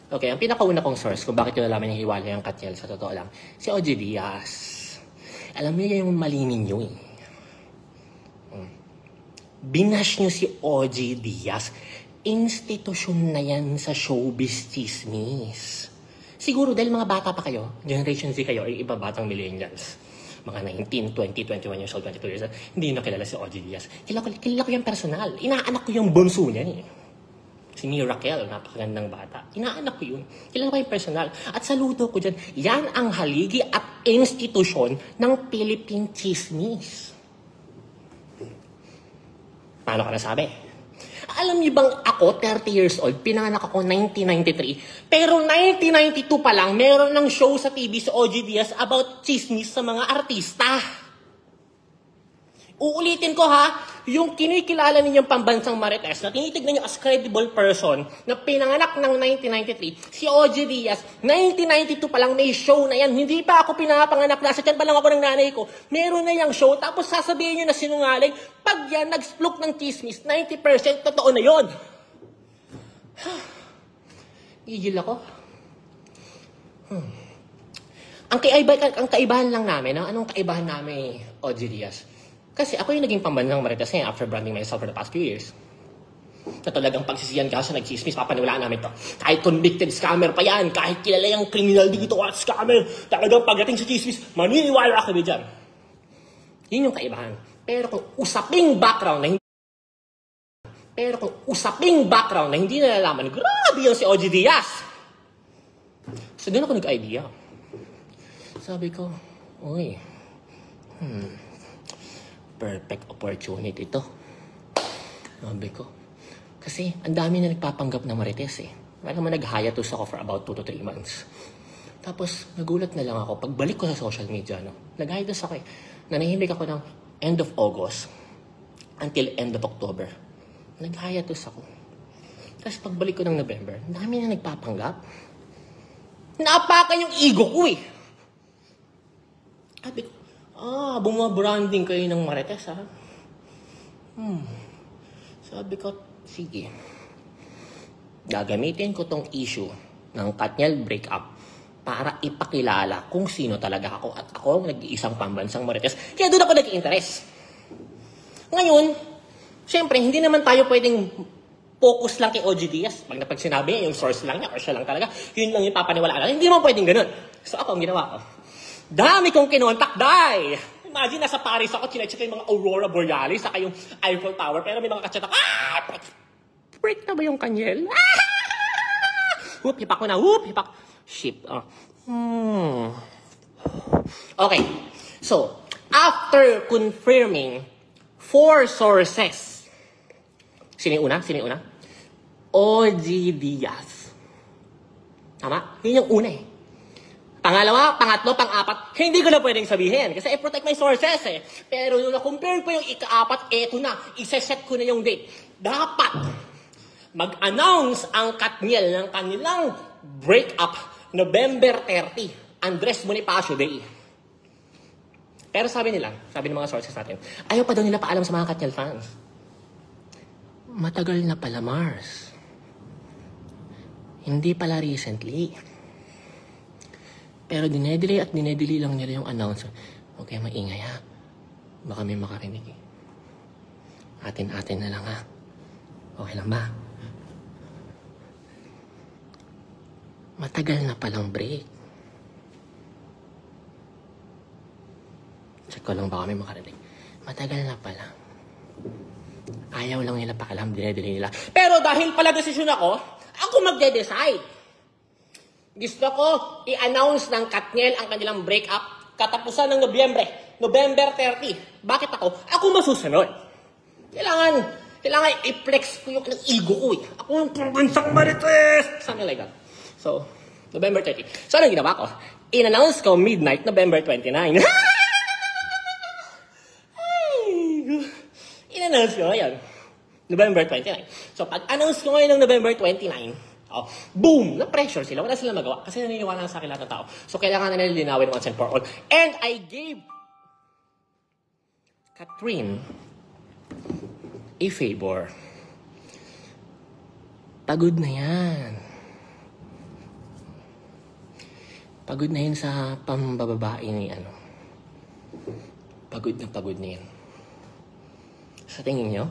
Okay, ang pinakauna kong source kung bakit yung nalaman yung hiwalay ang Katniel sa totoo lang, si OG Diaz. Alam niyo yung mali ninyo eh. Binash niyo si OG Diaz. Institusyon na yan sa showbiz chismis. Siguro dahil mga bata pa kayo, Generation Z kayo, ay iba batang millennials. Mga 19, 20, 21 years old, 22 years old, hindi na kilala si OG Diaz. Kilala ko yung personal. Inaanak ko yung bunso niya eh. Si Miracle, napakagandang bata. Inaanak ko yun. Kilala ko yung personal. At saludo ko dyan, yan ang haligi at institusyon ng Philippine Chismis. Paano ka nasabi? Alam niyo bang ako, 30 years old, pinanganak ako 1993, pero 1992 pa lang, meron ng show sa TV sa OG Diaz about chismis sa mga artista. Uulitin ko ha, yung kinikilala ninyong pambansang Marites na tinitignan nyo as credible person na pinanganak ng 1993, si OG Diaz, 1992 pa lang may show na yan. Hindi pa ako pinapanganak, nasa tiyan pa lang ako ng nanay ko. Meron na yung show, tapos sasabihin nyo na sinungaling, pag yan nag-splok ng chismis, 90% totoo na yon. Gigil ako. Ang kaibahan lang namin, anong kaibahan namin, OG Diaz? Kasi ako yung naging pambansang Marites ngayon after branding myself for the past few years. Na talagang pagsisiyan ka sa nag-chismis, papaniwalaan namin to. Kahit convicted scammer pa yan, kahit kilala yung criminal dito at scammer, talagang pagdating sa chismis, maniniwala kami dyan. Yun yung kaibahan. Pero kung usaping background na hindi nalalaman, grabe yung si OG Diaz. So doon ako nag-idea. Sabi ko, uy, perfect opportunity to. Sabi ko. Kasi ang dami na nagpapanggap na Marites eh. Kaya naman nag-hiatus ako for about 2 to 3 months. Tapos nagulat na lang ako. Pagbalik ko sa social media, nag-hiatus ako eh. Nanahimik ako ng end of August until end of October. Nag-hiatus ako. Tapos pagbalik ko ng November, ang dami na nagpapanggap. Naapakan yung ego ko eh. Sabi ko, bumabranding kayo ng Marites, ha? Sabi ko, sige. Gagamitin ko tong issue ng Katniel breakup para ipakilala kung sino talaga ako at ako ang nag-iisang pambansang Marites. Kaya doon ako nag-interest. Ngayon, siyempre, hindi naman tayo pwedeng focus lang kay OG Diaz. Pag sinabi yung source lang niya or siya lang talaga, yun lang yung papaniwalaan natin. Hindi naman pwedeng ganun. So ako, ang ginawa ko, dami kong kinontak, day! Imagine, nasa Paris ako, chinecheck yung mga Aurora Borealis, saka yung Eiffel Tower, pero may mga kachat ako, break na ba yung Katniel? Whoop, hipak ko na, hipak. Ship. Okay, so, after confirming 4 sources, sino yung una? OG Diaz. Tama? Yun yung una eh. Pangalawa, pangatlo, pang-apat, hindi ko na pwedeng sabihin kasi I protect my sources eh. Pero nung na-compare ko yung ika-apat, eto na, isa-set ko na yung date. Dapat mag-announce ang Katniel ng kanilang breakup November 30, Andres Bonifacio Day. Pero sabi ng mga sources natin, ayaw pa daw nila paalam sa mga Katniel fans. Matagal na pala, Mars. Hindi pala recently. Pero dinedelay lang nila yung announcement. Okay, maingay ha. Baka may makarinig eh. Atin na lang ha. Okay lang ba? Matagal na palang break. Check ko lang baka may makarinig. Matagal na pala. Ayaw lang nila paalam, dinedelay nila. Pero dahil pala desisyon ako magde-decide. Gusto ko i-announce ng Katniel ang kanilang breakup katapusan ng November 30. Bakit ako? Ako masusunod. Kailangan i-flex ko yung ego ko eh. Ako yung pambansang Marites! Something like that. So, November 30. So, anong ginawa ko? In-announce ko midnight, November 29. In-announce ko ngayon, November 29. So, pag-announce ko ngayon ng November 29, boom! Na-pressure sila. Wala silang magawa. Kasi naniniwala na sa akin lahat ng tao. So, kailangan na nila linawin once and for all. And I gave Catherine a favor. Pagod na yan. Pagod na yun sa pambababae ni ano. Pagod na yun. Sa tingin nyo,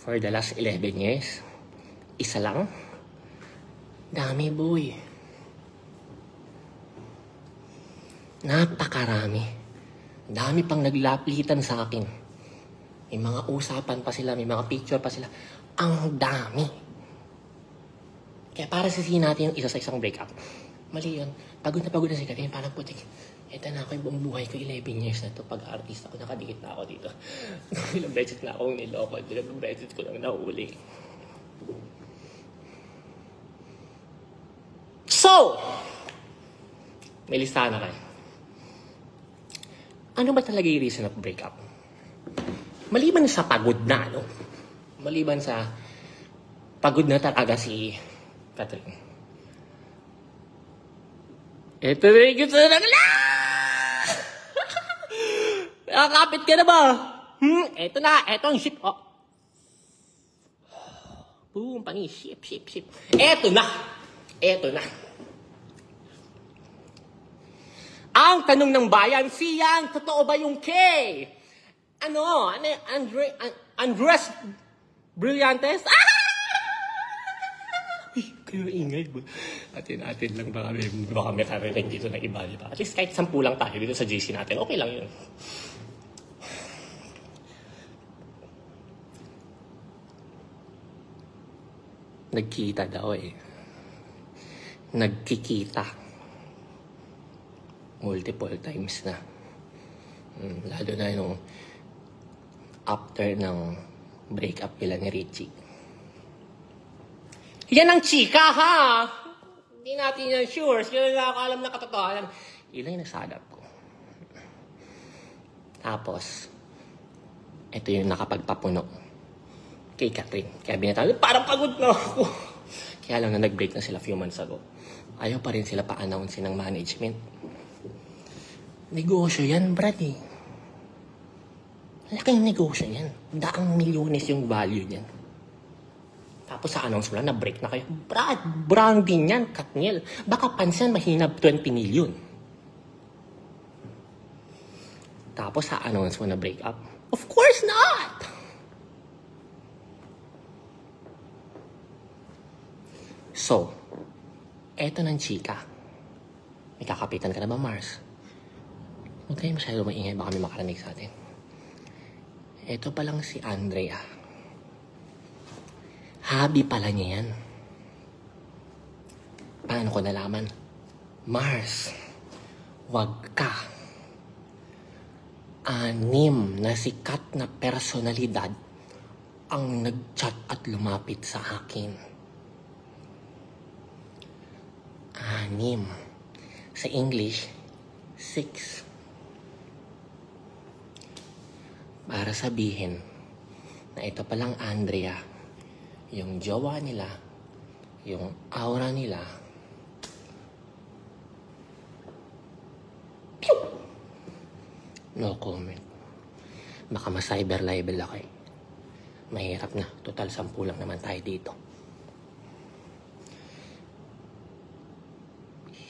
for the last 11 years, isa lang? Dami, boy. Napakarami. Dami pang naglaplitan sa akin. May mga usapan pa sila, may mga picture pa sila. Ang dami. Kaya para sisihin natin yung isa sa isang breakup. Mali yun. Pagod na si Karin. Parang putik. Ito na ako yung buong buhay ko. 11 years na to. Pag-artist ako, nakadikit na ako dito. Ilang beses na akong niloko. Ilang beses ko lang nahuli. So! May listahan na kayo. Ano ba talaga yung reason of breakup? Maliban sa pagod na, no? Maliban sa pagod na talaga si Catherine. Ito na yung gusto na nakakapit ka na ba? Ito na, ito ang ship. Oh. Boom, pani, ship. Ito na. Ang tanong ng bayan, Sian, totoo ba yung K? Andres Brillantes? Kayo ingay ba? Atin lang baka may karinig dito na iba, di ba? At least kahit 10 lang tayo dito sa GC natin, okay lang yun. Nagkita daw eh. Nagkikita. Multiple times na. Lalo na yung after ng breakup nila ni Richie. Yan ang chika, ha? Hindi natin yan sure. Sila nakakaalam na katotohanan. Ilan yung nasadap ko. Tapos, ito yung nakapagpapuno kay Catherine. Kaya binatawag, parang pagod na ako. Kaya lang na nag-break na sila few months ago. Ayaw pa rin sila pa-announce ng management. Negosyo yan, Brad eh. Laking negosyo yan. Daang milyones yung value niyan. Tapos sa announce mo lang, na-break na kayo. Brad, branding yan, Katniel. Baka pansin, mahina 20 million. Tapos sa announce mo na break up. Of course not! So, eto ng chika. May kakapitan ka na ba, Mars? Huwag kayo masyado maingay, baka may makarinig sa atin. Eto pa lang si Andrea. Hobby pala niya yan. Paano ko nalaman? Mars, wag ka. 6 na sikat na personalidad ang nag-chat at lumapit sa akin. 6. Sa English, 6. Para sabihin na ito palang Andrea, yung jowa nila, yung aura nila, pew! No comment. Baka ma-cyber libel ako eh. Mahirap na. Total 10 lang naman tayo dito.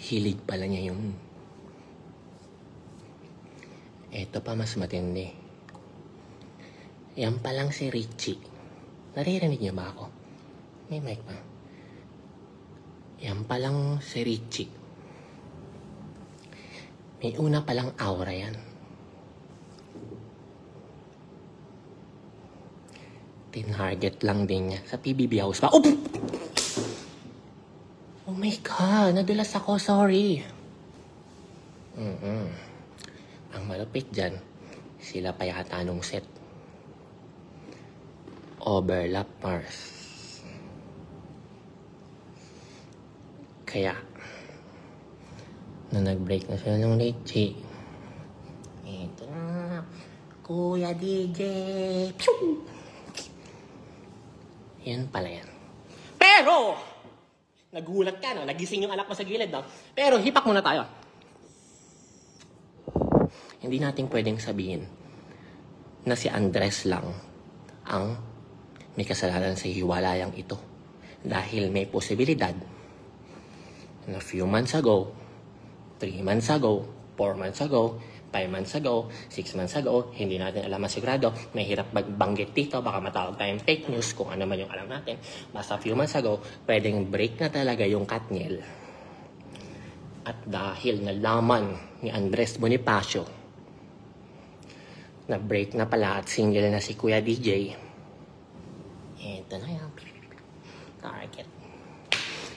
Hilig pala niya yung... Ito pa mas matindi. Yan palang si Richie. Naririnig niyo ba ako? May mic pa. Yan palang si Richie. May una palang aura yan. Tinarget lang din niya. Sa PBB House pa. Oh my God! Nadulas ako. Sorry. Ang malupit dyan, sila pa yata nung set. Overlap, Mars. Kaya, na nag-break na sila ng Richie, ito na, Kuya DJ. Pew! Yan pala yan. Pero, nagulat ka, no? Nagising yung anak mo sa gilid, no? Pero, hipak muna tayo. Hindi natin pwedeng sabihin na si Andres lang ang may kasalanan sa hiwalayang ito. Dahil may posibilidad na few months ago, 3 months ago, 4 months ago, 5 months ago, 6 months ago, hindi natin alam masigurado, mahirap magbanggit dito, baka matawag tayong fake news kung ano man yung alam natin. Basta few months ago, pwedeng break na talaga yung Katniel. At dahil nalaman ni Andres Bonifacio na break na pala at single na si Kuya DJ, eto na yan. Target.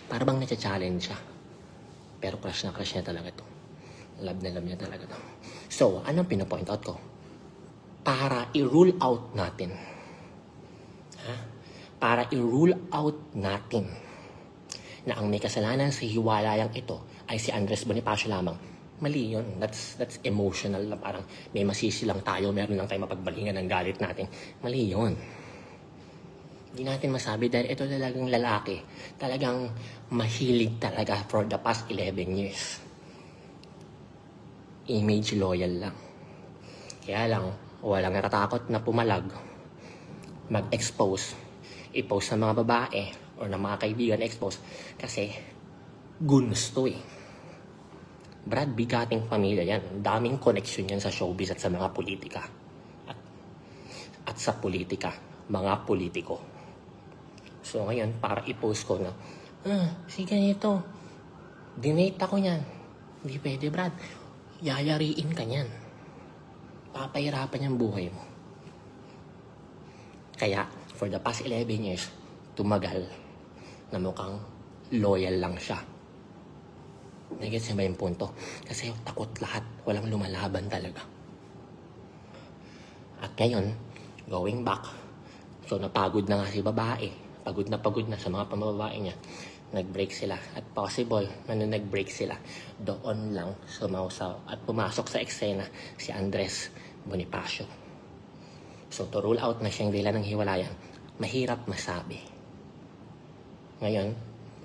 Para bang na-challenge siya. Pero crush niya talaga to. Love na love niya talaga to. So, anong pinapoint out ko? Para i-rule out natin. Para i-rule out natin na ang may kasalanan sa hiwalayang ito ay si Andres Bonifacio lamang. Mali yun. That's emotional. Parang may masisi lang tayo, meron lang tayo mapagbalingan ng galit natin. Mali yun. Hindi natin masabi dahil ito talagang lalaki. Talagang mahilig talaga for the past 11 years. Image loyal lang. Kaya lang, walang natatakot na pumalag, mag-expose, i-post ng mga babae or ng mga kaibigan expose kasi gusto eh. Brad, bigating pamilya yan. Daming connection yan sa showbiz at sa mga politika. At sa politika, mga politiko. So ngayon, para i-post ko na, si ganito, dinate ako niyan. Hindi pwede, Brad. Yayariin ka niyan. Papahirapan yung buhay mo. Kaya, for the past 11 years, tumagal na mukhang loyal lang siya. Nagets niya ba yung punto? Kasi takot lahat. Walang lumalaban talaga. At ngayon, going back, so napagod na nga si babae. Pagod na sa mga pamababae niya. Nag-break sila. At possible, nag-break sila, doon lang sumausaw at pumasok sa eksena si Andres Bonifacio. So, to rule out na siyang dila ng hiwalayan, mahirap masabi. Ngayon,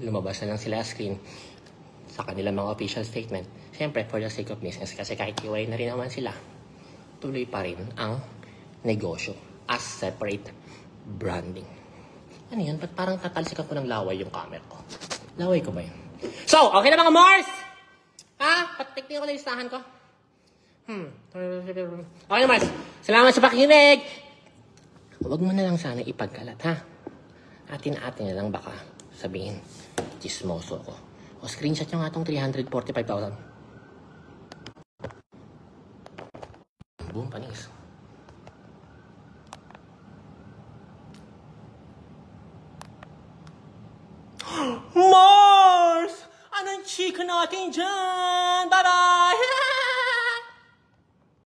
lumabas na lang sila screen sa kanilang mga official statement. Siyempre, for the sake of business, kasi kahit iwalay na rin naman sila, tuloy pa rin ang negosyo as separate branding. Ano yun? Ba't parang tatalsikan ko ng laway yung camera ko? Laway ko ba yun? So, okay na mga Mars? Patiknin ko na listahan ko. Okay na Mars. Salamat sa pakikinig. Huwag mo na lang sana ipagkalat, ha? Atin-atin na lang baka sabihin, chismoso ko. O screenshot nyo nga itong 345,000. Boom, panis. Mars! Anong chika natin dyan? Bye-bye!